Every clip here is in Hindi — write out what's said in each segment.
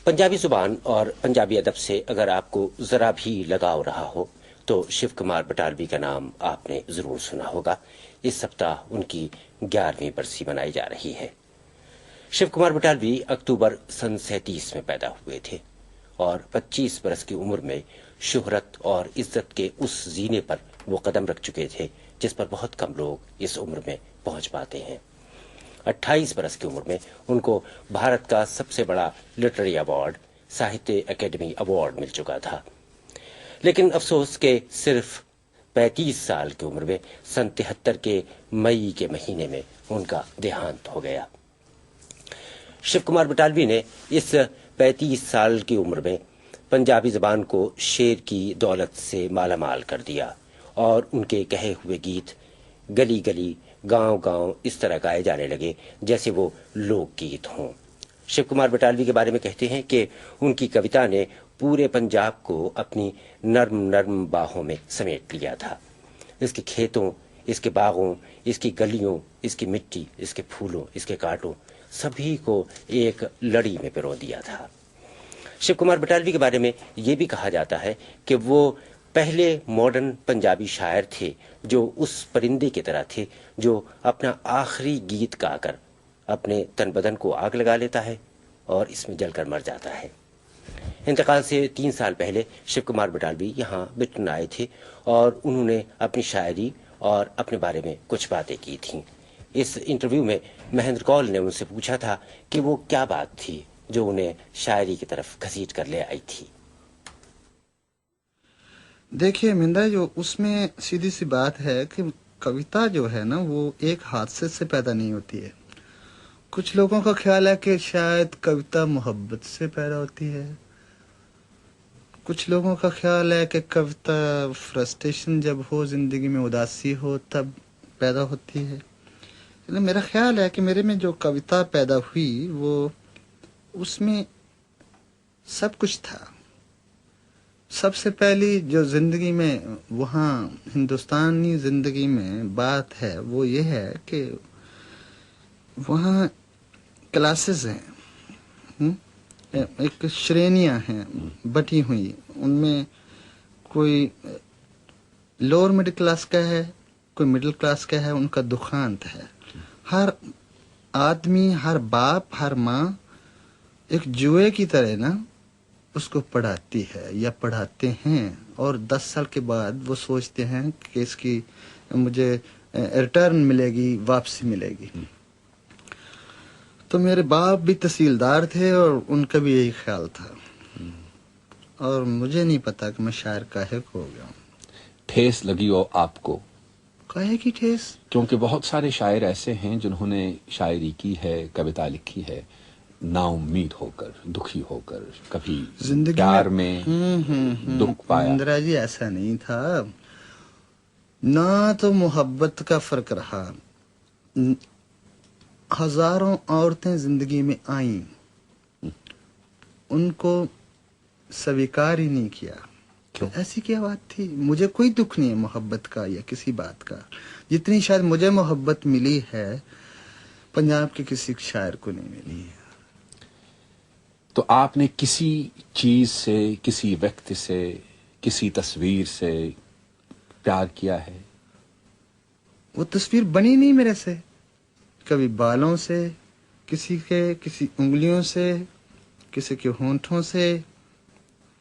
पंजाबी जुबान और पंजाबी अदब से अगर आपको जरा भी लगाव रहा हो तो शिव कुमार बटालवी का नाम आपने जरूर सुना होगा। इस सप्ताह उनकी 11वीं बरसी मनाई जा रही है। शिव कुमार बटालवी अक्टूबर सन 37 में पैदा हुए थे और 25 बरस की उम्र में शोहरत और इज्जत के उस जीने पर वो कदम रख चुके थे जिस पर बहुत कम लोग इस उम्र में पहुंच पाते हैं। 28 बरस की उम्र में उनको भारत का सबसे बड़ा लिटरेरी अवार्ड साहित्य अकेडमी अवार्ड मिल चुका था। लेकिन अफसोस के सिर्फ 35 साल की उम्र में सन 73 के मई के महीने में उनका देहांत हो गया। शिव कुमार बटालवी ने इस 35 साल की उम्र में पंजाबी जबान को शेर की दौलत से मालामाल कर दिया और उनके कहे हुए गीत गली गली गांव गांव इस तरह गाए जाने लगे जैसे वो लोकगीत हों। शिव कुमार बटालवी के बारे में कहते हैं कि उनकी कविता ने पूरे पंजाब को अपनी नर्म नर्म बाहों में समेट लिया था। इसके खेतों, इसके बागों, इसकी गलियों, इसकी मिट्टी, इसके फूलों, इसके कांटों, सभी को एक लड़ी में पिरो दिया था। शिव कुमार बटालवी के बारे में ये भी कहा जाता है कि वो पहले मॉडर्न पंजाबी शायर थे जो उस परिंदे की तरह थे जो अपना आखिरी गीत गाकर अपने तन बदन को आग लगा लेता है और इसमें जलकर मर जाता है। इंतकाल से 3 साल पहले शिव कुमार बटालवी यहाँ ब्रिटेन आए थे और उन्होंने अपनी शायरी और अपने बारे में कुछ बातें की थीं। इस इंटरव्यू में महेंद्र कौल ने उनसे पूछा था कि वो क्या बात थी जो उन्हें शायरी की तरफ घसीट कर ले आई थी। देखिए मिंदा, जो उसमें सीधी सी बात है कि कविता जो है ना वो एक हादसे से पैदा नहीं होती है। कुछ लोगों का ख्याल है कि शायद कविता मोहब्बत से पैदा होती है, कुछ लोगों का ख्याल है कि कविता फ्रस्ट्रेशन जब हो, जिंदगी में उदासी हो तब पैदा होती है। लेकिन मेरा ख्याल है कि मेरे में जो कविता पैदा हुई वो उसमें सब कुछ था। सबसे पहली जो जिंदगी में वहाँ हिंदुस्तानी जिंदगी में बात है वो ये है कि वहाँ क्लासेस हैं, एक श्रेणियां हैं बटी हुई। उनमें कोई लोअर मिडिल क्लास का है, कोई मिडिल क्लास का है, उनका दुखांत है। हर आदमी, हर बाप, हर माँ एक जुए की तरह ना उसको पढ़ाती है या पढ़ाते हैं और 10 साल के बाद वो सोचते हैं कि इसकी मुझे रिटर्न मिलेगी, वापसी मिलेगी। तो मेरे बाप भी तहसीलदार थे और उनका भी यही ख्याल था और मुझे नहीं पता कि मैं शायर काहे को हो गया। ठेस लगी हो आपको? काहे की ठेस? क्योंकि बहुत सारे शायर ऐसे हैं जिन्होंने शायरी की है, कविता लिखी है, नाउम्मीद होकर, दुखी होकर, कभी जिंदगी प्यार में दुख पाया। इंदिरा जी, ऐसा नहीं था ना, तो मोहब्बत का फर्क रहा। हजारों औरतें जिंदगी में आईं, उनको स्वीकार ही नहीं किया। तो ऐसी क्या बात थी? मुझे कोई दुख नहीं है मोहब्बत का या किसी बात का, जितनी शायद मुझे मोहब्बत मिली है पंजाब के किसी शायर को नहीं मिली है। तो आपने किसी चीज से, किसी व्यक्ति से, किसी तस्वीर से प्यार किया है? वो तस्वीर बनी नहीं मेरे से। कभी बालों से, किसी के, किसी उंगलियों से, किसी के होंठों से,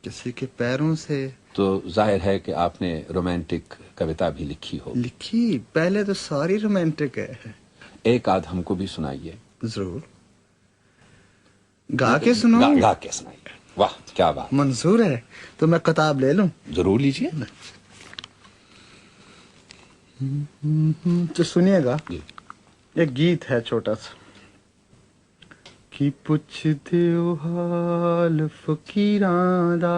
किसी के पैरों से। तो जाहिर है कि आपने रोमांटिक कविता भी लिखी हो। लिखी, पहले तो सारी रोमांटिक है। एक आध हमको भी सुनाइए। जरूर। गा के सुनाओ? गा के सुनाइए। वाह, क्या बात। मंजूर है तो मैं किताब ले लूं? जरूर लीजिए। तो सुनिएगा, एक गीत है छोटा सा। कि पुछदे ओ हाल फकीरां दा,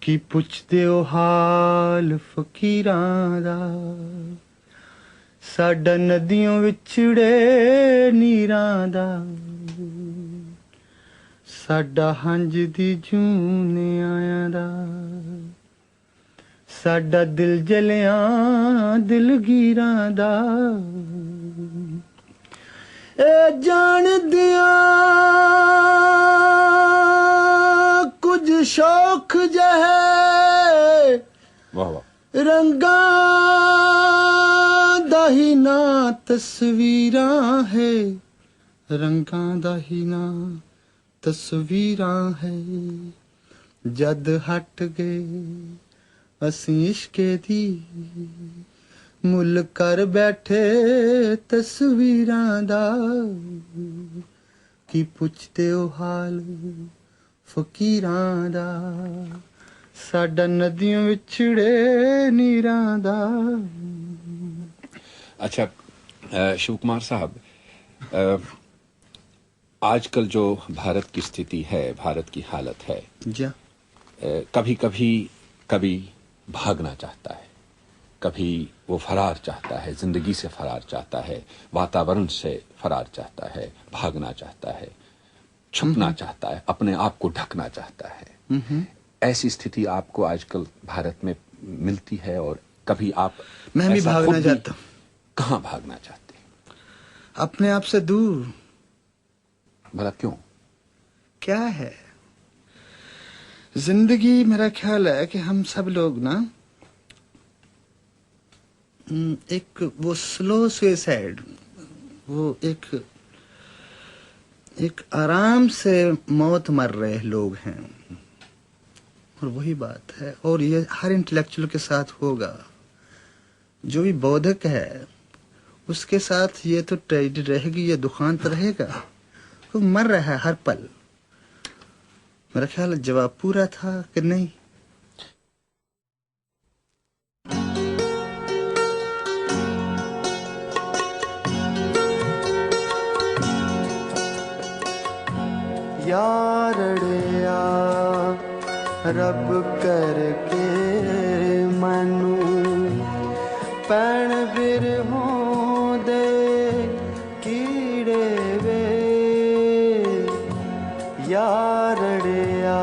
कि पुछदे ओ हाल फकीरां दा, साडा नदियों विछड़े नीरां दा, साडा हंज दी जूने आया दा, ਸਾਡਾ ਦਿਲ ਜਲਿਆਂ ਦਿਲਗੀਰਾਂ ਦਾ ਇਹ ਜਾਣਦਿਆਂ ਕੁਝ ਸ਼ੌਖ ਜਹੇ वाह वाह ਰੰਗਾਂ ਦਾ ਹੀ ਨਾ ਤਸਵੀਰਾਂ ਹੈ ਰੰਗਾਂ ਦਾ ਹੀ ਨਾ ਤਸਵੀਰਾਂ ਹੈ ਜਦ ਹਟ ਗਏ ਅਸੀਂ ਇਸ਼ਕੇ ਦੀ ਮੁੱਲ ਕਰ ਬੈਠੇ ਤਸਵੀਰਾਂ ਦਾ ਕੀ ਪੁੱਛਦੇ ਹੋ ਹਾਲ ਫਕੀਰਾਂ ਦਾ ਸਾਡਾ ਨਦੀਆਂ ਵਿਛੜੇ ਨੀਰਾਂ ਦਾ अच्छा शिव कुमार साहब आजकल जो भारत की स्थिति है, भारत की हालत है, जा कभी कभी कभी भागना चाहता है, कभी वो फरार चाहता है, जिंदगी से फरार चाहता है, वातावरण से फरार चाहता है, भागना चाहता है, छुपना चाहता है, अपने आप को ढकना चाहता है। ऐसी स्थिति आपको आजकल भारत में मिलती है और कभी आप मैं भी ऐसा भागना खुद चाहता हूँ। कहाँ भागना चाहते हैं? अपने आप से दूर। भला क्यों? क्या है जिंदगी, मेरा ख्याल है कि हम सब लोग ना एक वो स्लो सुसाइड, वो एक आराम से मौत मर रहे लोग हैं, और वही बात है। और ये हर इंटेलेक्चुअल के साथ होगा, जो भी बौद्धिक है उसके साथ ये तो ट्रेजेडी रहेगी, ये दुखांत रहेगा। वो मर रहा है हर पल। मेरा ख्याल जवाब पूरा था कि नहीं? यारड़िया रब करके मनु पैण बिर होंदे कीड़े वे यारड़िया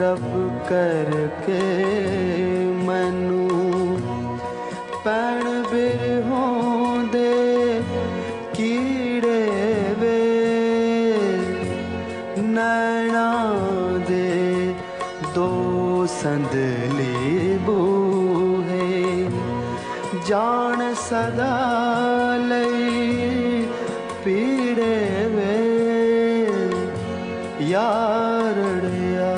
रब करके मनु पैण बिर होंदे कीड़े वे नैना दे दो संदली बूहे जान सदा लई पीड़े वे यारड़िया।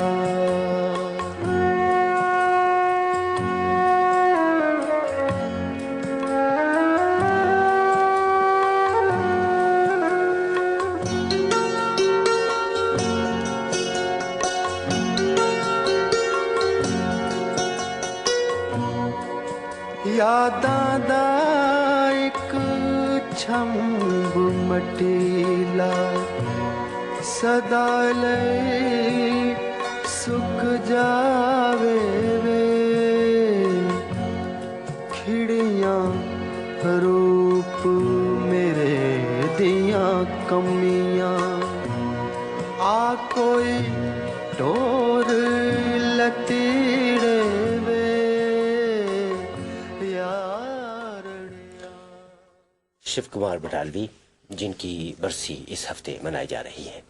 यादां दा इक छंब मटीला सदा लई सुख जावे वे खिड़ियां रूप मेरे दियां कमियां आ कोई टोर लतीड़े वे शिव कुमार बटालवी, जिनकी बरसी इस हफ्ते मनाई जा रही है।